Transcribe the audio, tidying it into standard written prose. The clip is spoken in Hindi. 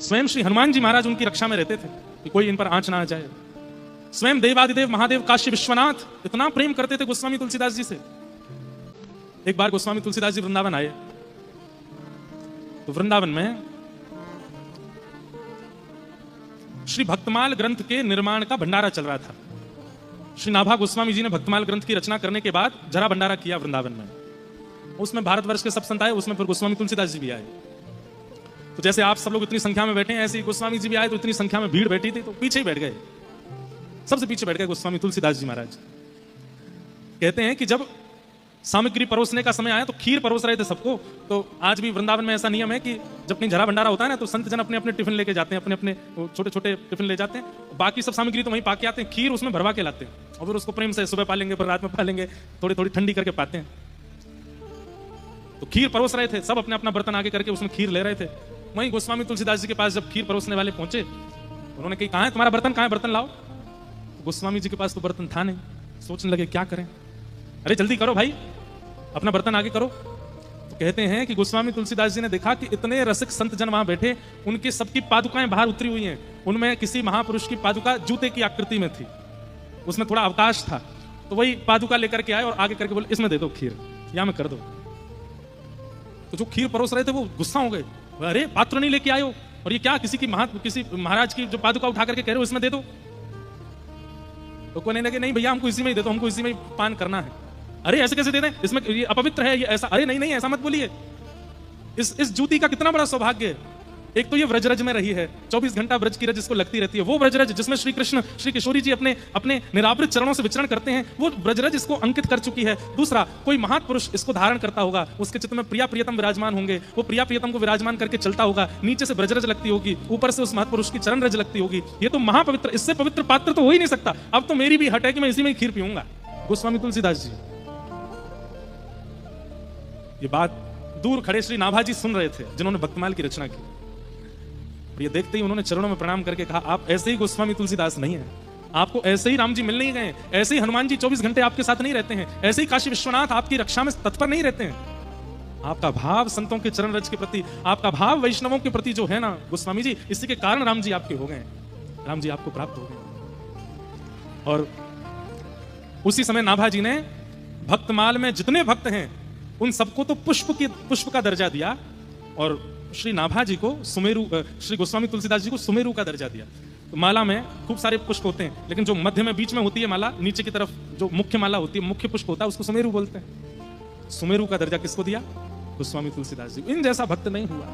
स्वयं श्री हनुमान जी महाराज उनकी रक्षा में रहते थे कि कोई इन पर आंच ना आ जाए। स्वयं देवादिदेव महादेव काशी विश्वनाथ इतना प्रेम करते थे गोस्वामी तुलसीदास जी से। एक बार गोस्वामी तुलसीदास जी वृंदावन आए तो वृंदावन में श्री भक्तमाल ग्रंथ के निर्माण का भंडारा चल रहा था। श्री नाभा गोस्वामी जी ने भक्तमाल ग्रंथ की रचना करने के बाद जरा भंडारा किया वृंदावन में। उसमें भारतवर्ष के सब संत आए, उसमें फिर गोस्वामी तुलसीदास जी भी आए। तो जैसे आप सब लोग इतनी संख्या में बैठे हैं, ऐसे ही गोस्वामी जी भी आए तो इतनी संख्या में भीड़ बैठी थी तो पीछे ही बैठ गए, सबसे पीछे बैठ गए गोस्वामी तुलसीदास जी महाराज। कहते हैं कि जब सामग्री परोसने का समय आया तो खीर परोस रहे थे सबको। तो आज भी वृंदावन में ऐसा नियम है कि जब अपनी झरा भंडारा होता है ना तो संत जन अपने अपने टिफिन लेके जाते हैं, अपने अपने छोटे छोटे टिफिन ले जाते हैं। बाकी सब सामग्री तो वहीं पाके आते हैं, खीर उसमें भरवा के लाते हैं और फिर उसको प्रेम से सुबह पालेंगे, फिर रात में पालेंगे, थोड़ी थोड़ी ठंडी करके पाते हैं। तो खीर परोस रहे थे, सब अपने अपना बर्तन आगे करके उसमें खीर ले रहे थे। वहीं गोस्वामी तुलसीदास जी के पास जब खीर परोसने वाले पहुंचे, उन्होंने कहा कहाँ है तुम्हारा बर्तन, कहाँ है बर्तन लाओ। तो गोस्वामी जी के पास तो बर्तन था नहीं। सोचने लगे क्या करें, अरे जल्दी करो भाई, अपना बर्तन आगे करो। तो कहते हैं कि गोस्वामी तुलसीदास जी ने देखा कि इतने रसिक संत जन वहां बैठे, उनकी सबकी पादुकाएं बाहर उतरी हुई हैं। उनमें किसी महापुरुष की पादुका जूते की आकृति में थी, उसमें थोड़ा अवकाश था। तो वही पादुका लेकर के आए और आगे करके बोले इसमें दे दो खीर, या में कर दो। तो जो खीर परोस रहे थे वो गुस्सा हो गए, अरे पात्र नहीं लेके आए हो, और ये क्या किसी महाराज की जो पादुका उठा करके कह रहे हो इसमें दे दो। तो कहने लगे नहीं भैया हमको इसी में ही दे दो, हमको इसी में ही पान करना है। अरे ऐसे कैसे दे दें, इसमें ये अपवित्र है, ये ऐसा। अरे नहीं नहीं ऐसा मत बोलिए, इस जूती का कितना बड़ा सौभाग्य है। एक तो ये व्रजरज में रही है, 24 घंटा व्रज की रज इसको लगती रहती है। वो व्रजरज जिसमें श्री कृष्ण श्री किशोरी जी अपने अपने निरावृत चरणों से विचरण करते हैं, वो व्रजरज इसको अंकित कर चुकी है। दूसरा, कोई महापुरुष इसको धारण करता होगा, उसके चित्त में प्रिया प्रियतम विराजमान होंगे, वो प्रिया प्रियतम को विराजमान करके चलता होगा। नीचे से व्रजरज लगती होगी, ऊपर से उस महापुरुष की चरण रज लगती होगी। ये तो महापवित्र, इससे पवित्र पात्र तो हो ही नहीं सकता। अब तो मेरी भी हट है कि मैं इसी में खीर पीऊंगा। गोस्वामी तुलसीदास जी ये बात दूर खड़े श्री नाभा जी सुन रहे थे, जिन्होंने भक्तमाल की रचना की। और ये देखते ही उन्होंने चरणों में प्रणाम करके कहा आप ऐसे ही गोस्वामी तुलसीदास नहीं है, आपको ऐसे ही राम जी मिल नहीं गए, ऐसे ही हनुमान जी 24 घंटे आपके साथ नहीं रहते हैं, ऐसे ही काशी विश्वनाथ आपकी रक्षा में तत्पर नहीं रहते हैं। आपका भाव संतों के चरण रज के प्रति, आपका भाव वैष्णवों के प्रति जो है ना गोस्वामी जी, इसी के कारण राम जी आपके हो गए, राम जी आपको प्राप्त हो गए। और उसी समय नाभा जी ने भक्तमाल में जितने भक्त हैं उन सबको तो पुष्प का दर्जा दिया, और श्री नाभा जी को सुमेरु, श्री गोस्वामी तुलसीदास जी को सुमेरु का दर्जा दिया। तो माला में खूब सारे पुष्प होते हैं, लेकिन जो मध्य में बीच में होती है माला, नीचे की तरफ जो मुख्य माला होती है, मुख्य पुष्प होता है, उसको सुमेरु बोलते हैं। सुमेरु का दर्जा किसको दिया? गोस्वामी तुलसीदास जी। इन जैसा भक्त नहीं हुआ।